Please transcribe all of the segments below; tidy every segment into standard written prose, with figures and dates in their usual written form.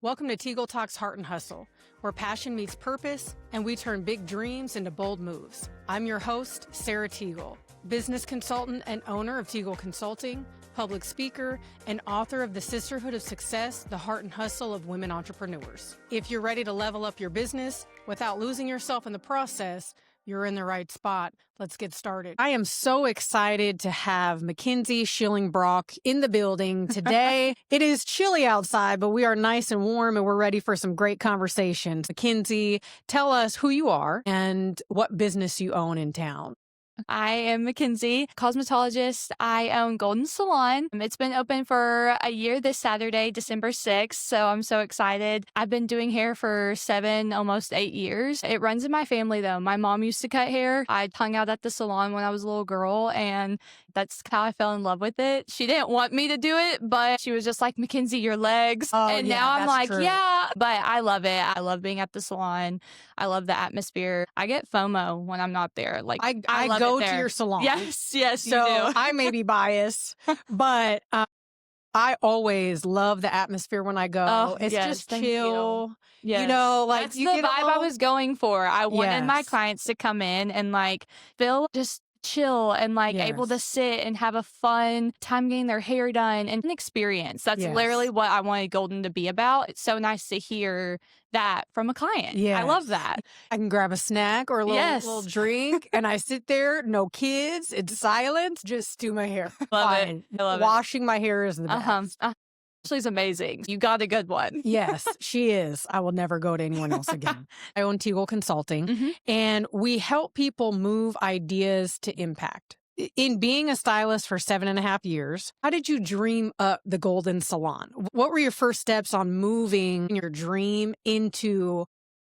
Welcome to TeagleTalks Heart and Hustle, where passion meets purpose and we turn big dreams into bold moves. I'm your host, Sarah Teagle, business consultant and owner of Teagle Consulting, public speaker, and author of The Sisterhood of Success, The Heart and Hustle of Women Entrepreneurs. If you're ready to level up your business without losing yourself in the process, you're in the right spot. Let's get started. I am so excited to have Mackenzie Brock in the building today. It is chilly outside, but we are nice and warm and we're ready for some great conversations. Mackenzie, tell us who you are and what business you own in town. I am Mackenzie, cosmetologist. I own Golden Salon. It's been open for a year this Saturday, December 6th, so I'm so excited. I've been doing hair for 7, almost 8 years. It runs in my family, though. My mom used to cut hair. I hung out at the salon when I was a little girl, and that's how I fell in love with it. She didn't want me to do it, but she was just like, Mackenzie, your legs. And now I'm like, true. yeah, but I love it. I love being at the salon. I love the atmosphere. I get FOMO when I'm not there. Like I love go it there. to your salon. Yes, you so do. I may be biased, but I always love the atmosphere when I go. Oh, it's yes, just thank chill. you. Yes. You know, like that's you the get vibe I was going for. I wanted my Yes. clients to come in and like feel just chill and like able to Yes. sit and have a fun time getting their hair done and an experience. That's Yes. literally what I wanted Golden to be about. It's so nice to hear that from a client. I love that. I can grab a snack or a little drink and I sit there, no kids, it's silent, just do my hair. Love it. Fine. I love Washing my hair is the best. Ashley's amazing. You got a good one. Yes, she is. I will never go to anyone else again. I own Teagle Consulting, and we help people move ideas to impact. In being a stylist for 7.5 years, how did you dream up the Golden Salon? What were your first steps on moving your dream into,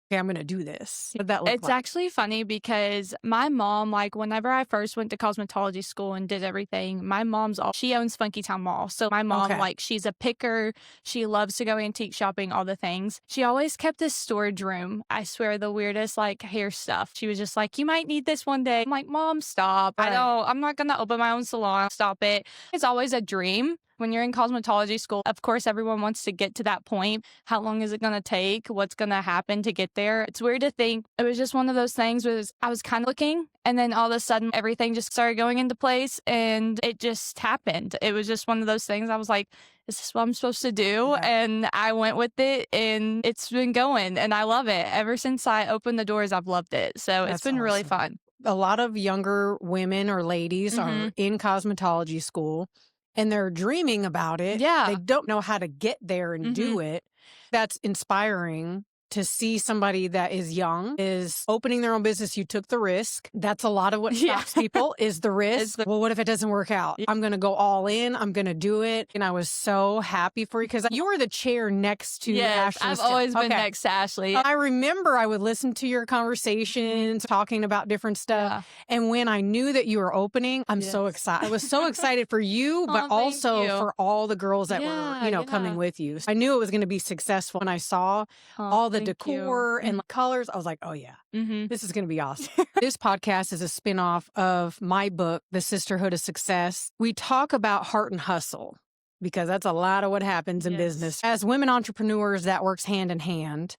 okay, I'm going to do this? What did that look It's like? actually funny because my mom, like whenever I first went to cosmetology school and did everything, my mom's she owns Funky Town Mall. So my mom, like she's a picker. She loves to go antique shopping, all the things. She always kept this storage room. I swear the weirdest like hair stuff. She was just like, you might need this one day. I'm like, Mom, stop. Right. I'm not going to open my own salon. Stop it. It's always a dream. When you're in cosmetology school, of course, everyone wants to get to that point. How long is it going to take? What's going to happen to get there? It's weird to think. It was just one of those things where I was kind of looking, and then all of a sudden, everything just started going into place, and it just happened. It was just one of those things. I was like, is this what I'm supposed to do? Yeah. And I went with it, and it's been going, and I love it. Ever since I opened the doors, I've loved it. So it's been really fun. A lot of younger women or ladies are in cosmetology school. And they're dreaming about it. Yeah. They don't know how to get there and do it. That's inspiring to see somebody that is young, is opening their own business. You took the risk. That's a lot of what stops people is the risk. Well, what if it doesn't work out? I'm going to go all in. I'm going to do it. And I was so happy for you because you were the chair next to Ashley. I've always been next to Ashley. I remember I would listen to your conversations, talking about different stuff. Yeah. And when I knew that you were opening, I'm so excited. I was so excited for you, but also for all the girls that were, coming with you. So I knew it was going to be successful. When I saw all the decor and colors, I was like, oh yeah, this is going to be awesome. This podcast is a spinoff of my book, The Sisterhood of Success. We talk about heart and hustle because that's a lot of what happens in business. As women entrepreneurs, that works hand in hand.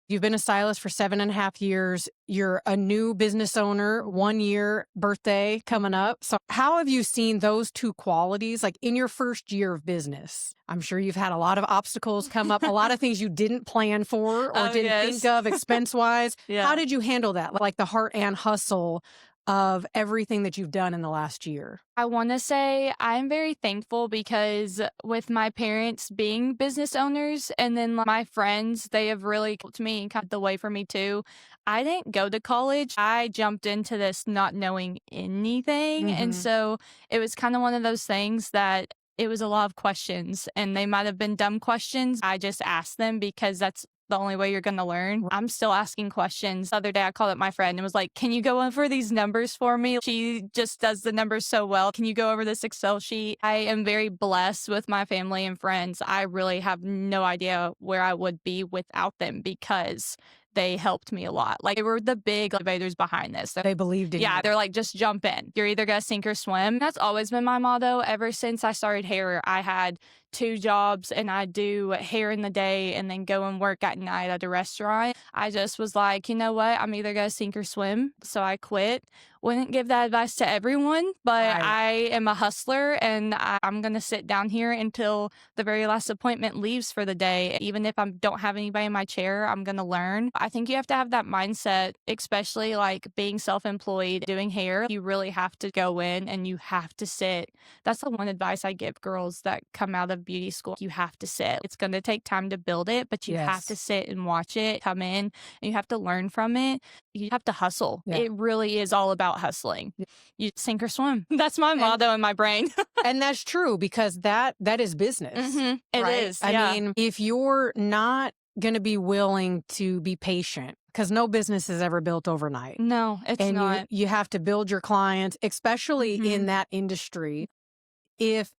You've been a stylist for 7.5 years. You're a new business owner, 1 year birthday coming up. So how have you seen those two qualities like in your first year of business? I'm sure you've had a lot of obstacles come up, a lot of things you didn't plan for or didn't think of expense-wise. How did you handle that? Like the heart and hustle of everything that you've done in the last year? I want to say I'm very thankful because with my parents being business owners and then my friends, they have really helped me and kind of the way for me too. I didn't go to college. I jumped into this not knowing anything. And so it was kind of one of those things that it was a lot of questions and they might have been dumb questions. I just asked them because that's the only way you're going to learn. I'm still asking questions. The other day I called up my friend and was like, can you go over these numbers for me? She just does the numbers so well. Can you go over this Excel sheet? I am very blessed with my family and friends. I really have no idea where I would be without them because they helped me a lot. Like they were the big motivators behind this. They believed in you. Yeah, they're like, just jump in. You're either going to sink or swim. That's always been my motto. Ever since I started hair, I had 2 jobs and I do hair in the day and then go and work at night at a restaurant. I just was like, you know what? I'm either going to sink or swim. So I quit. Wouldn't give that advice to everyone, but I am a hustler and I'm going to sit down here until the very last appointment leaves for the day. Even if I don't have anybody in my chair, I'm going to learn. I think you have to have that mindset, especially like being self-employed, doing hair. You really have to go in and you have to sit. That's the one advice I give girls that come out of beauty school. You have to sit. It's going to take time to build it, but you have to sit and watch it come in and you have to learn from it. You have to hustle. Yeah. It really is all about hustling. You sink or swim. That's my motto in my brain. And that's true because that is business. Mm-hmm. It is. I mean, if you're not going to be willing to be patient, because no business is ever built overnight. No, it's not. You have to build your clients, especially in that industry.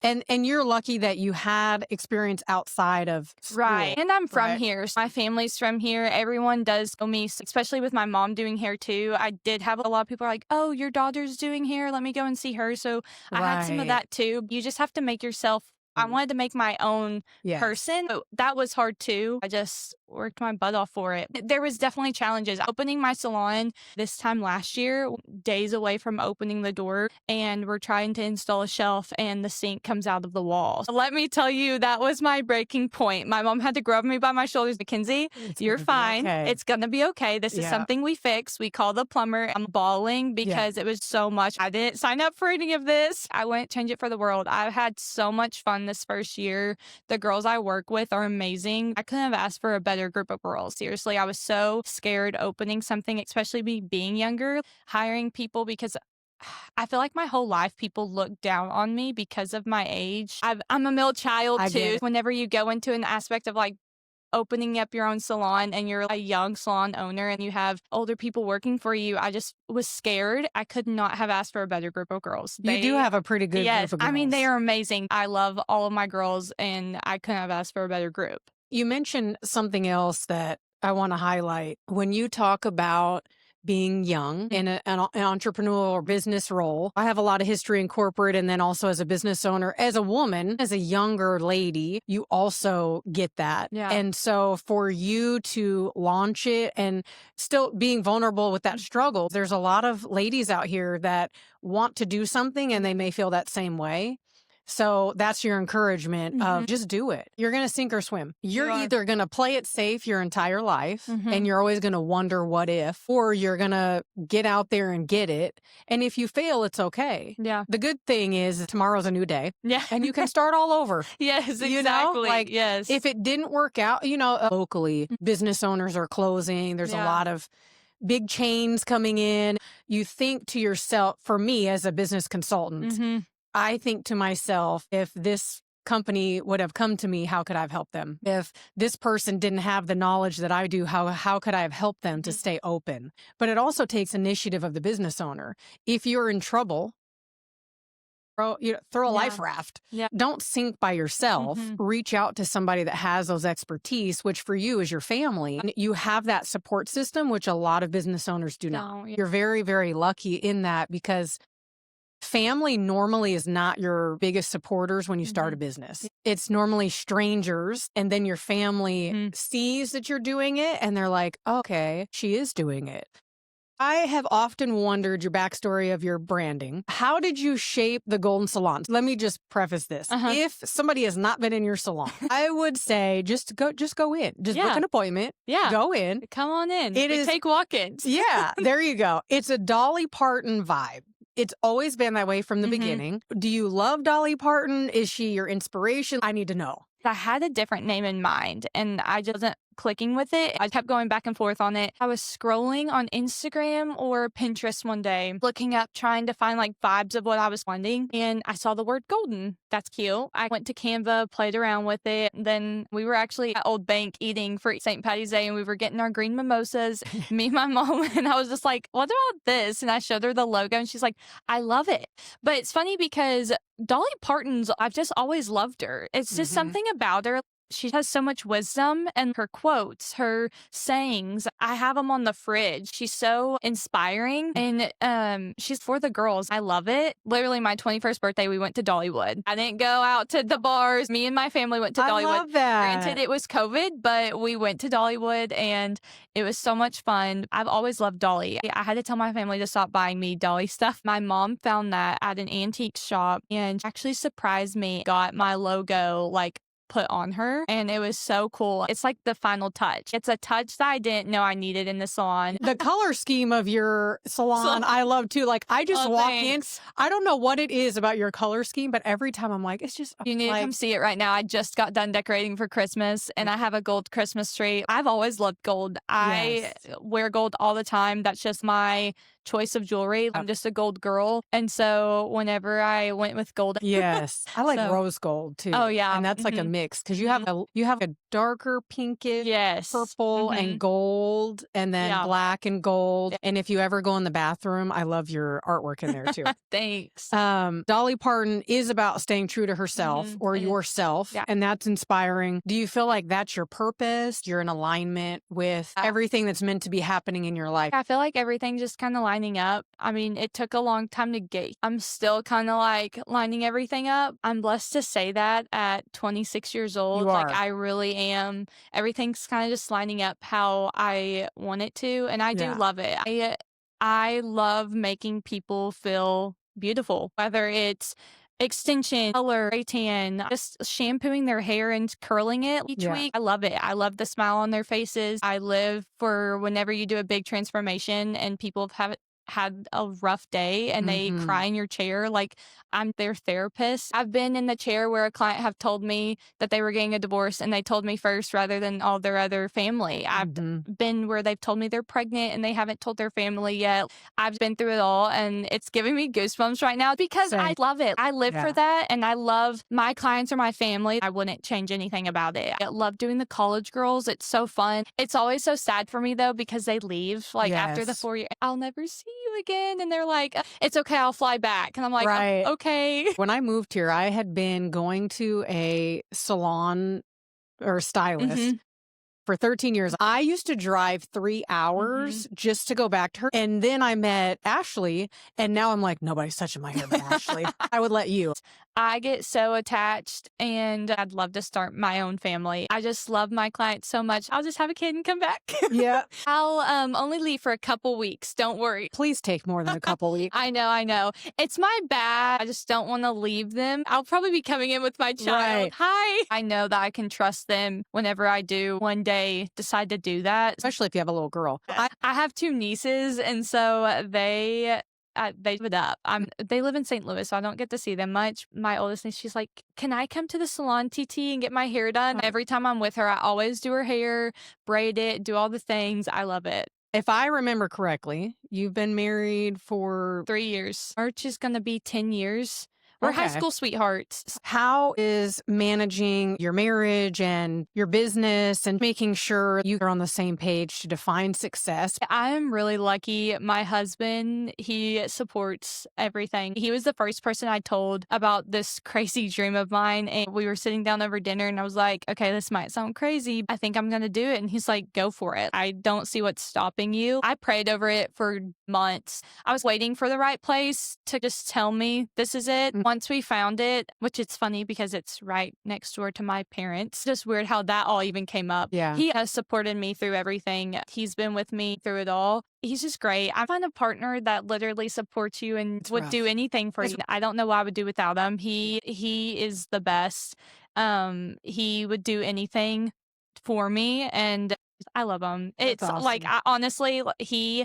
And you're lucky that you had experience outside of school. Right. And I'm from here. So my family's from here. Everyone does know me, especially with my mom doing hair too. I did have a lot of people are like, oh, your daughter's doing hair. Let me go and see her. So I had some of that too. You just have to make yourself. I wanted to make my own person. So that was hard too. I just worked my butt off for it. There was definitely challenges. Opening my salon this time last year, days away from opening the door, and we're trying to install a shelf and the sink comes out of the wall. So let me tell you, that was my breaking point. My mom had to grab me by my shoulders. Mackenzie, you're fine. Okay. It's going to be okay. This is something we fix. We call the plumber. I'm bawling because it was so much. I didn't sign up for any of this. I wouldn't change it for the world. I've had so much fun this first year. The girls I work with are amazing. I couldn't have asked for a better group of girls. Seriously, I was so scared opening something, especially me being younger, hiring people because I feel like my whole life people look down on me because of my age. I'm a middle child too. Whenever you go into an aspect of like opening up your own salon and you're a young salon owner and you have older people working for you, I just was scared. I could not have asked for a better group of girls. You do have a pretty good group of girls. I mean, they are amazing. I love all of my girls and I couldn't have asked for a better group. You mentioned something else that I want to highlight. When you talk about being young in an entrepreneurial or business role, I have a lot of history in corporate and then also as a business owner. As a woman, as a younger lady, you also get that. Yeah. And so for you to launch it and still being vulnerable with that struggle, there's a lot of ladies out here that want to do something and they may feel that same way. So that's your encouragement of just do it. You're going to sink or swim. You're either going to play it safe your entire life and you're always going to wonder what if, or you're going to get out there and get it. And if you fail, it's okay. Yeah. The good thing is tomorrow's a new day. Yeah. And you can start all over. Yes, exactly. You know, like if it didn't work out, you know, locally, business owners are closing. There's a lot of big chains coming in. You think to yourself, for me as a business consultant, I think to myself, if this company would have come to me, how could I have helped them? If this person didn't have the knowledge that I do, how could I have helped them to stay open? But it also takes initiative of the business owner. If you're in trouble, throw a life raft. Yeah. Don't sink by yourself. Reach out to somebody that has those expertise, which for you is your family. And you have that support system, which a lot of business owners do not. You're very, very lucky in that because family normally is not your biggest supporters when you start a business. It's normally strangers, and then your family sees that you're doing it, and they're like, okay, she is doing it. I have often wondered your backstory of your branding. How did you shape the Golden Salon? Let me just preface this. If somebody has not been in your salon, I would say just go in. Just book an appointment. Yeah. Go in. Come on in. Take walk-ins. Yeah, there you go. It's a Dolly Parton vibe. It's always been that way from the beginning. Do you love Dolly Parton? Is she your inspiration? I need to know. I had a different name in mind and I just wasn't clicking with it. I kept going back and forth on it. I was scrolling on Instagram or Pinterest one day, looking up, trying to find like vibes of what I was wanting. And I saw the word golden. That's cute. I went to Canva, played around with it. Then we were actually at Old Bank eating for St. Patty's Day and we were getting our green mimosas, me and my mom. And I was just like, what about this? And I showed her the logo and she's like, I love it. But it's funny because Dolly Parton's, I've just always loved her. It's just something about her. She has so much wisdom, and her quotes, her sayings, I have them on the fridge. She's so inspiring, and she's for the girls. I love it. Literally, my 21st birthday, we went to Dollywood. I didn't go out to the bars. Me and my family went to Dollywood. I love that. Granted, it was COVID, but we went to Dollywood, and it was so much fun. I've always loved Dolly. I had to tell my family to stop buying me Dolly stuff. My mom found that at an antique shop and actually surprised me. Got my logo like put on her, and it was so cool. It's like the final touch. It's a touch that I didn't know I needed in the salon. The color scheme of your salon, I love too. Like, I just walk in. I don't know what it is about your color scheme, but every time I'm like, it's just you need to come see it right now. I just got done decorating for Christmas, and I have a gold Christmas tree. I've always loved gold. I wear gold all the time. That's just my choice of jewelry. I'm just a gold girl. And so whenever I went with gold. Yes. I like rose gold too. Oh yeah. And that's like a mix, because you have a darker pinkish purple and gold, and then black and gold. And if you ever go in the bathroom, I love your artwork in there too. Thanks. Dolly Parton is about staying true to herself or yourself. Yeah. And that's inspiring. Do you feel like that's your purpose? You're in alignment with everything that's meant to be happening in your life? I feel like everything just kind of lining up. I mean, it took a long time to get. I'm still kind of like lining everything up. I'm blessed to say that at 26 years old. You are. Like, I really am. Everything's kind of just lining up how I want it to. And I do love it. I love making people feel beautiful, whether it's extension, color, spray tan, just shampooing their hair and curling it each week. I love it. I love the smile on their faces. I live for whenever you do a big transformation and people have had a rough day and they cry in your chair, like, I'm their therapist. I've been in the chair where a client have told me that they were getting a divorce and they told me first rather than all their other family. I've been where they've told me they're pregnant and they haven't told their family yet. I've been through it all, and it's giving me goosebumps right now because I love it. I live for that, and I love my clients or my family. I wouldn't change anything about it. I love doing the college girls. It's so fun. It's always so sad for me though, because they leave like after the 4 years. I'll never see you again. And they're like, it's okay, I'll fly back. And I'm like, okay. When I moved here, I had been going to a salon or stylist for 13 years. I used to drive 3 hours just to go back to her. And then I met Ashley, and now I'm like, nobody's touching my hair but Ashley. I would let you. I get so attached, and I'd love to start my own family. I just love my clients so much. I'll just have a kid and come back. Yeah. I'll only leave for a couple weeks. Don't worry. Please take more than a couple weeks. I know. It's my bad. I just don't want to leave them. I'll probably be coming in with my child. Right. Hi. I know that I can trust them whenever I do one day decide to do that. Especially if you have a little girl. I have 2 nieces, and so they live it up. They live in St. Louis, so I don't get to see them much. My oldest niece, she's like, can I come to the salon, TT, and get my hair done? Every time I'm with her, I always do her hair, braid it, do all the things. I love it. If I remember correctly, you've been married for 3 years. March is going to be 10 years. We're high school sweethearts. How is managing your marriage and your business and making sure you are on the same page to define success? I'm really lucky. My husband, he supports everything. He was the first person I told about this crazy dream of mine. And we were sitting down over dinner, and I was like, okay, this might sound crazy. I think I'm going to do it. And he's like, go for it. I don't see what's stopping you. I prayed over it for months. I was waiting for the right place to just tell me this is it. Once we found it, which it's funny because it's right next door to my parents. Just weird how that all even came up. Yeah. He has supported me through everything. He's been with me through it all. He's just great. I find a partner that literally supports you and would do anything for you. I don't know what I would do without him. He is the best. He would do anything for me, and I love him. It's awesome. Like, honestly,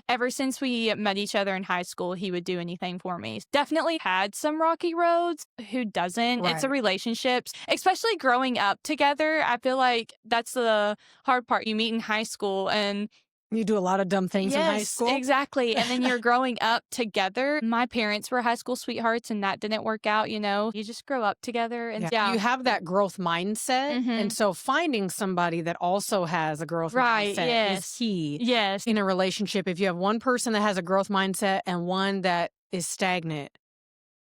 ever since we met each other in high school, he would do anything for me. Definitely had some rocky roads. Who doesn't? Right. It's a relationship, especially growing up together. I feel like that's the hard part. You meet in high school and you do a lot of dumb things in high school. Exactly. And then you're growing up together. My parents were high school sweethearts, and that didn't work out, You just grow up together. And you have that growth mindset. And so finding somebody that also has a growth mindset is key in a relationship. If you have one person that has a growth mindset and one that is stagnant,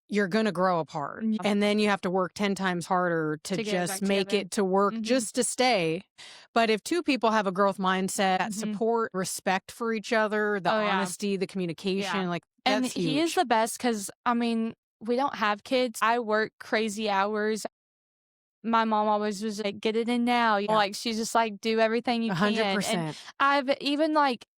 you're going to grow apart. Yeah. And then you have to work 10 times harder to just make it to work just to stay. But if two people have a growth mindset, support, respect for each other, the honesty, the communication, like that's and huge. he is the best because, I mean, we don't have kids. I work crazy hours. My mom always was like, get it in now. You know, like, she's just like, do everything you can. 100%. And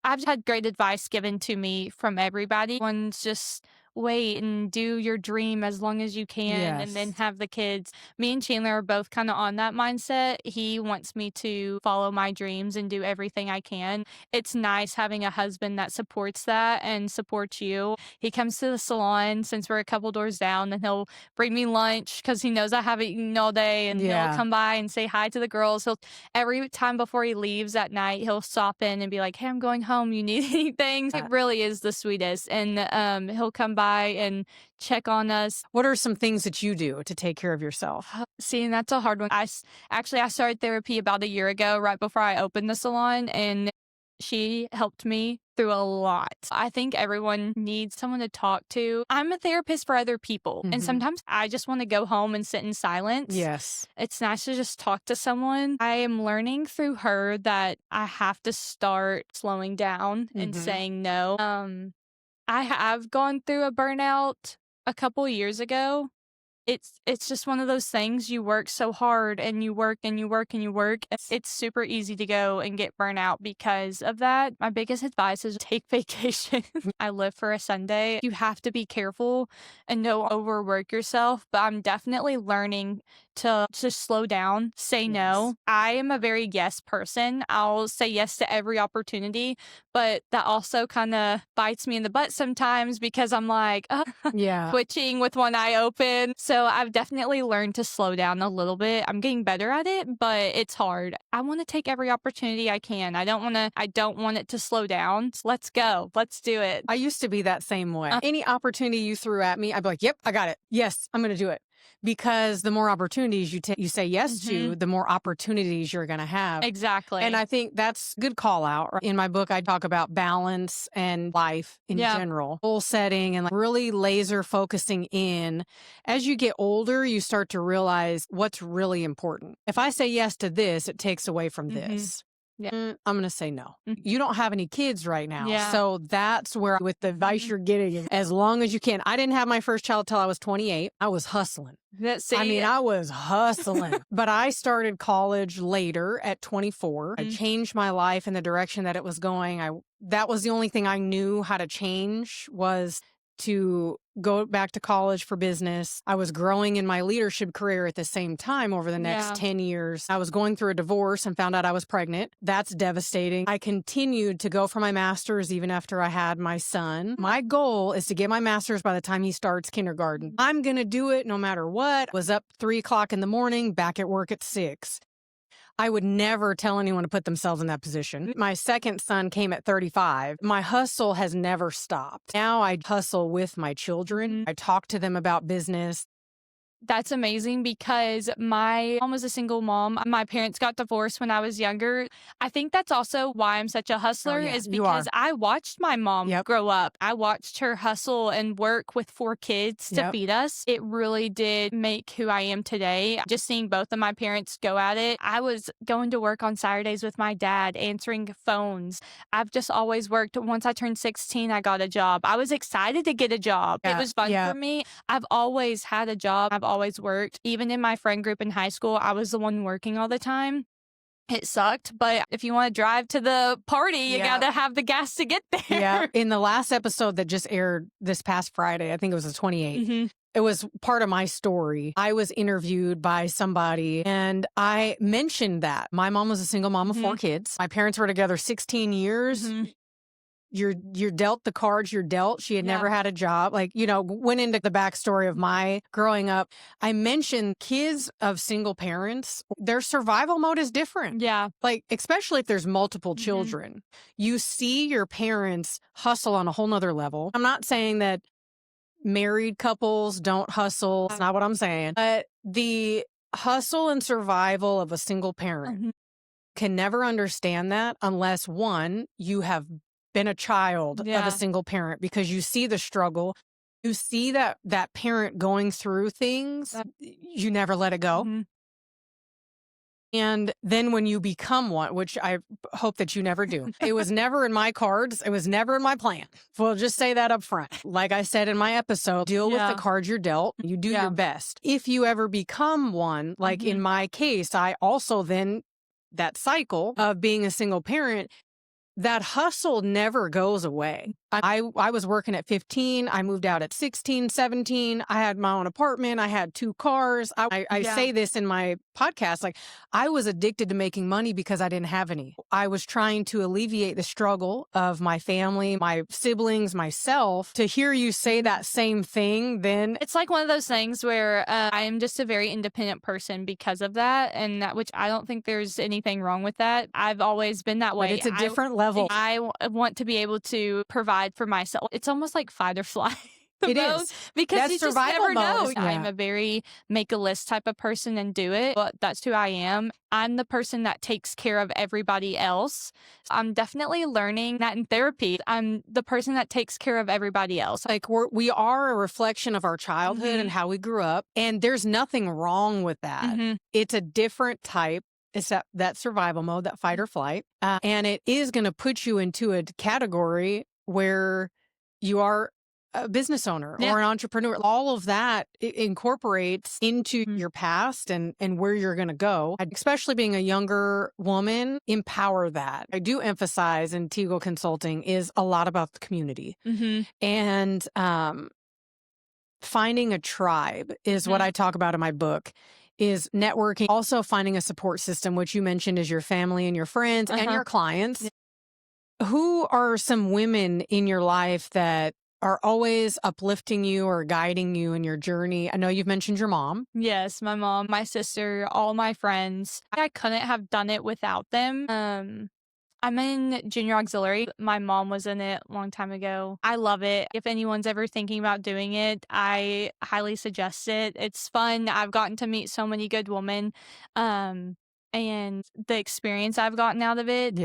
I've had great advice given to me from everybody. One's just wait and do your dream as long as you can and then have the kids. Me and Chandler are both kind of on that mindset. He wants me to follow my dreams and do everything I can. It's nice having a husband that supports that and supports you. He comes to the salon since we're a couple doors down, and he'll bring me lunch because he knows I haven't eaten all day, and he'll come by and say hi to the girls. He'll every time before he leaves at night, he'll stop in and be like, hey, I'm going home. You need anything? It really is the sweetest. And he'll come by and check on us. What are some things that you do to take care of yourself? See, and that's a hard one. I started therapy about a year ago, right before I opened the salon, and she helped me through a lot. I think everyone needs someone to talk to. I'm a therapist for other people, and sometimes I just want to go home and sit in silence. Yes. It's nice to just talk to someone. I am learning through her that I have to start slowing down and saying no. I have gone through a burnout a couple years ago. It's just one of those things. You work so hard and you work and you work and you work. It's super easy to go and get burnout because of that. My biggest advice is take vacation. I live for a Sunday. You have to be careful and don't overwork yourself, but I'm definitely learning to just slow down, say no. I am a very yes person. I'll say yes to every opportunity, but that also kind of bites me in the butt sometimes because I'm like, twitching with one eye open. So I've definitely learned to slow down a little bit. I'm getting better at it, but it's hard. I want to take every opportunity I can. I don't want it to slow down. Let's go. Let's do it. I used to be that same way. Any opportunity you threw at me, I'd be like, yep, I got it. Yes, I'm going to do it. Because the more opportunities you say yes to, the more opportunities you're going to have. Exactly. And I think that's a good call out. In my book, I talk about balance and life in general, goal setting and like really laser focusing in. As you get older, you start to realize what's really important. If I say yes to this, it takes away from this. I'm going to say no. You don't have any kids right now. So that's where with the advice you're getting, as long as you can. I didn't have my first child till I was 28. I was hustling. I was hustling. But I started college later at 24. I changed my life in the direction that it was going. That was the only thing I knew how to change was to go back to college for business. I was growing in my leadership career at the same time over the next 10 years. I was going through a divorce and found out I was pregnant. That's devastating. I continued to go for my master's even after I had my son. My goal is to get my master's by the time he starts kindergarten. I'm going to do it no matter what. Was up 3 o'clock in the morning, back at work at 6. I would never tell anyone to put themselves in that position. My second son came at 35. My hustle has never stopped. Now I hustle with my children. I talk to them about business. That's amazing because my mom was a single mom. My parents got divorced when I was younger. I think that's also why I'm such a hustler is because I watched my mom grow up. I watched her hustle and work with 4 kids to feed us. It really did make who I am today. Just seeing both of my parents go at it. I was going to work on Saturdays with my dad, answering phones. I've just always worked. Once I turned 16, I got a job. I was excited to get a job. It was fun for me. I've always had a job. I've always worked. Even in my friend group in high school, I was the one working all the time. It sucked, but if you want to drive to the party, you got to have the gas to get there. Yeah. In the last episode that just aired this past Friday, I think it was the 28th, it was part of my story. I was interviewed by somebody and I mentioned that my mom was a single mom of 4 kids. My parents were together 16 years. You're dealt the cards you're dealt. She had never had a job. Like, went into the backstory of my growing up. I mentioned kids of single parents, their survival mode is different. Yeah. Like, especially if there's multiple children. You see your parents hustle on a whole nother level. I'm not saying that married couples don't hustle. That's not what I'm saying. But the hustle and survival of a single parent can never understand that unless, one, you have been a child of a single parent because you see the struggle. You see that parent going through things, you never let it go. Mm-hmm. And then when you become one, which I hope that you never do, it was never in my cards. It was never in my plan. We'll just say that up front. Like I said in my episode, deal with the cards you're dealt. You do your best. If you ever become one, like in my case, I also then, that cycle of being a single parent, that hustle never goes away. I was working at 15. I moved out at 16, 17. I had my own apartment. I had 2 cars. I say this in my podcast, like I was addicted to making money because I didn't have any. I was trying to alleviate the struggle of my family, my siblings, myself. To hear you say that same thing, then it's like one of those things where I am just a very independent person because of that. And that, which I don't think there's anything wrong with that. I've always been that way. But it's a different level. I want to be able to provide for myself. It's almost like fight or flight. It is. Because that's you just survival never know. mode. Yeah. I'm a very make a list type of person and do it, but that's who I am. I'm the person that takes care of everybody else. I'm definitely learning that in therapy. I'm the person that takes care of everybody else. Like we are a reflection of our childhood and how we grew up, and there's nothing wrong with that. It's a different type. It's that survival mode, that fight or flight, and it is going to put you into a category where you are a business owner or an entrepreneur. All of that incorporates into your past and where you're going to go. Especially being a younger woman, empower that. I do emphasize in Teagle Consulting is a lot about the community. And finding a tribe is what I talk about in my book. Is networking, also finding a support system, which you mentioned is your family and your friends and your clients. Who are some women in your life that are always uplifting you or guiding you in your journey? I know you've mentioned your mom. Yes, my mom, my sister, all my friends. I couldn't have done it without them. I'm in junior auxiliary. My mom was in it a long time ago. I love it. If anyone's ever thinking about doing it, I highly suggest it. It's fun. I've gotten to meet so many good women. And the experience I've gotten out of it,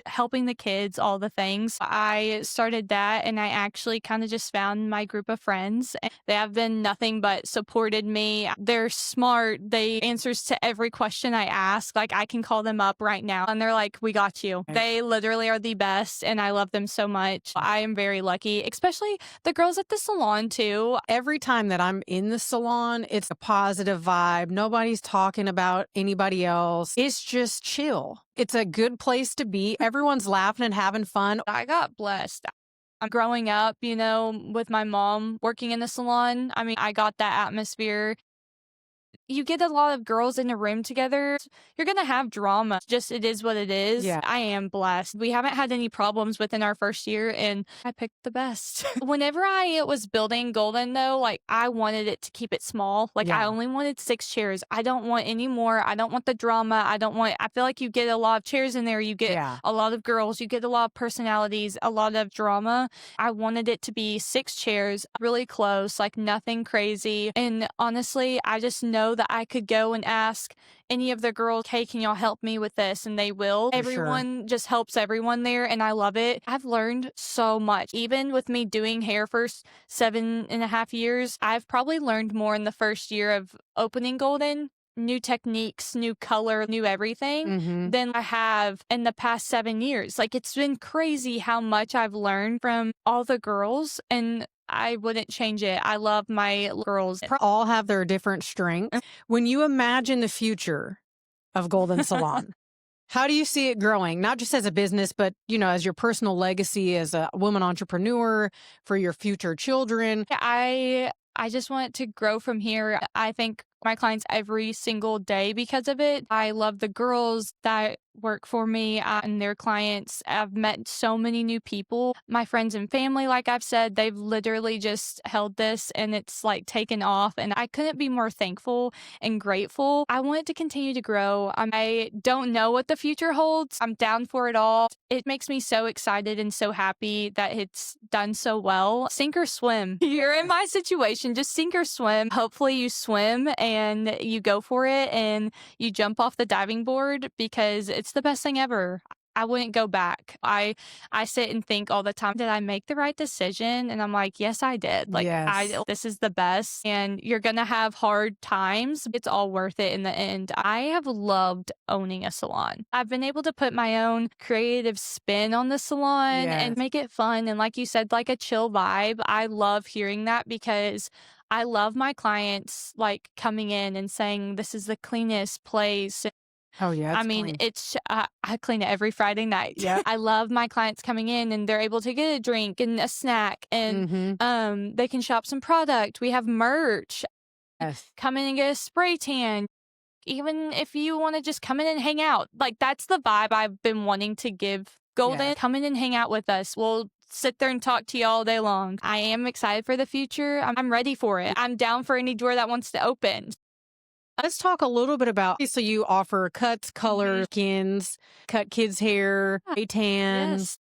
helping the kids, all the things. I started that, and I actually kind of just found my group of friends. They have been nothing but supported me. They're smart. They answers to every question I ask. Like, I can call them up right now, and they're like, we got you. They literally are the best, and I love them so much. I am very lucky, especially the girls at the salon, too. Every time that I'm in the salon, it's a positive vibe. Nobody's talking about anybody else. It's just chill. It's a good place to be. Everyone's laughing and having fun. I got blessed. I'm growing up, with my mom working in the salon. I mean, I got that atmosphere. You get a lot of girls in a room together, you're going to have drama. Just it is what it is. Yeah. I am blessed. We haven't had any problems within our first year, and I picked the best. Whenever I was building Golden, though, like I wanted it to keep it small. Like I only wanted 6 chairs. I don't want any more. I don't want the drama. I feel like you get a lot of chairs in there. You get a lot of girls. You get a lot of personalities, a lot of drama. I wanted it to be 6 chairs, really close, like nothing crazy. And honestly, I just know that I could go and ask any of the girls, hey, can y'all help me with this? And they will. Everyone just helps everyone there, and I love it. I've learned so much. Even with me doing hair for 7.5 years, I've probably learned more in the first year of opening Golden, new techniques, new color, new everything, than I have in the past 7 years. Like, it's been crazy how much I've learned from all the girls, and I wouldn't change it. I love my girls. All have their different strengths. When you imagine the future of Golden Salon, how do you see it growing? Not just as a business, but, as your personal legacy as a woman entrepreneur for your future children. I just want it to grow from here. I thank my clients every single day because of it. I love the girls that work for me and their clients. I've met so many new people. My friends and family, like I've said, they've literally just held this and it's like taken off. And I couldn't be more thankful and grateful. I want it to continue to grow. I don't know what the future holds. I'm down for it all. It makes me so excited and so happy that it's done so well. Sink or swim. You're in my situation. Just sink or swim. Hopefully you swim and you go for it and you jump off the diving board because it's the best thing ever. I wouldn't go back. I sit and think all the time, did I make the right decision? And I'm like, yes, I did. Like Yes. this is the best, and you're going to have hard times. It's all worth it in the end. I have loved owning a salon. I've been able to put my own creative spin on the salon and Yes. make it fun. And like you said, like a chill vibe. I love hearing that because I love my clients like coming in and saying, this is the cleanest place. Oh, yeah, I it's mean, clean. it's I clean it every Friday night. Yep. I love my clients coming in and they're able to get a drink and a snack and they can shop some product. We have merch. Yes. Come in and get a spray tan. Even if you want to just come in and hang out. Like that's the vibe I've been wanting to give Golden. Yes. Come in and hang out with us. We'll sit there and talk to you all day long. I am excited for the future. I'm ready for it. I'm down for any door that wants to open. Let's talk a little bit about, so you offer cuts, colors, skins, cut kids' hair, spray tans. Yes.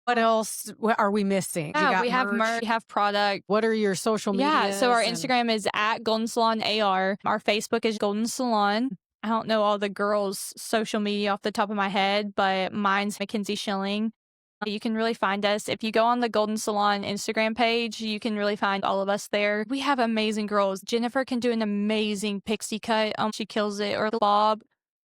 What else are we missing? You Yeah, got we have merch, we have product. What are your social media? Yeah, so our Instagram is at Golden Salon AR. Our Facebook is Golden Salon. I don't know all the girls' social media off the top of my head, but mine's Mackenzie Schilling. You can really find us. If you go on the Golden Salon Instagram page, you can really find all of us there. We have amazing girls. Jennifer can do an amazing pixie cut. She kills it. Or Bob,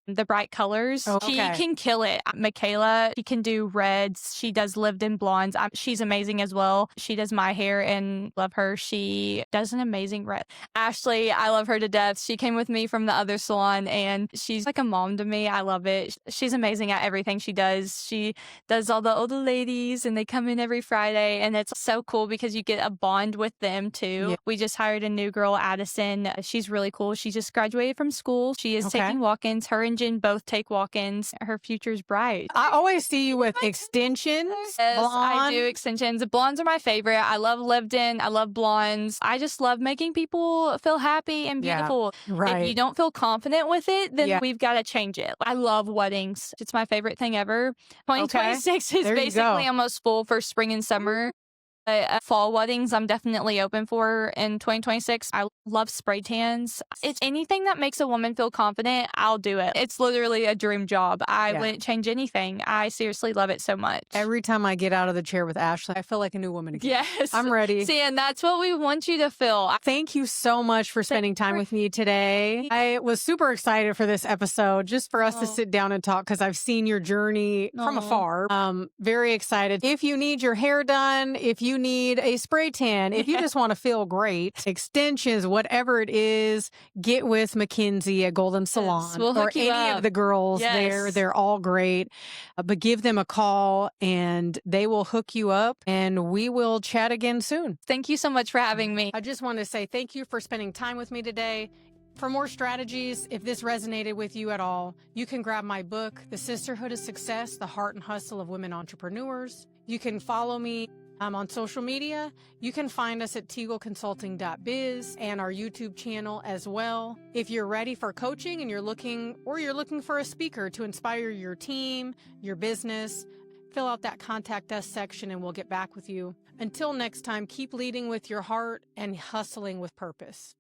the bright colors. Oh, She okay. can kill it. Michaela, she can do reds. She does lived-in blondes. She's amazing as well. She does my hair and love her. She does an amazing red. Ashley, I love her to death. She came with me from the other salon and she's like a mom to me. I love it. She's amazing at everything she does. She does all the older ladies and they come in every Friday and it's so cool because you get a bond with them too. Yeah. We just hired a new girl, Addison. She's really cool. She just graduated from school. She is taking walk-ins. Her and Jen both take walk-ins. Her future's bright. I always see you with extensions. Yes, blonde. I do extensions. Blondes are my favorite. I love lived-in. I love blondes. I just love making people feel happy and beautiful. Right. If you don't feel confident with it, then we've got to change it. I love weddings. It's my favorite thing ever. 2026 is basically almost full for spring and summer. Fall weddings, I'm definitely open for in 2026. I love spray tans. It's anything that makes a woman feel confident, I'll do it. It's literally a dream job. I wouldn't change anything. I seriously love it so much. Every time I get out of the chair with Ashley, I feel like a new woman again. Yes. I'm ready. See, and that's what we want you to feel. Thank you so much for spending time with me today. I was super excited for this episode, just for us to sit down and talk, because I've seen your journey from afar. Very excited. If you need your hair done, if you need a spray tan, if you just want to feel great, extensions, whatever it is, get with Mackenzie at Golden Salon we'll or hook you any up. of the girls there. They're all great. But give them a call and they will hook you up and we will chat again soon. Thank you so much for having me. I just want to say thank you for spending time with me today. For more strategies, if this resonated with you at all, you can grab my book, The Sisterhood of Success, The Heart and Hustle of Women Entrepreneurs. You can follow me on social media. You can find us at TeagleConsulting.biz and our YouTube channel as well. If you're ready for coaching and you're looking for a speaker to inspire your team, your business, fill out that contact us section and we'll get back with you. Until next time, keep leading with your heart and hustling with purpose.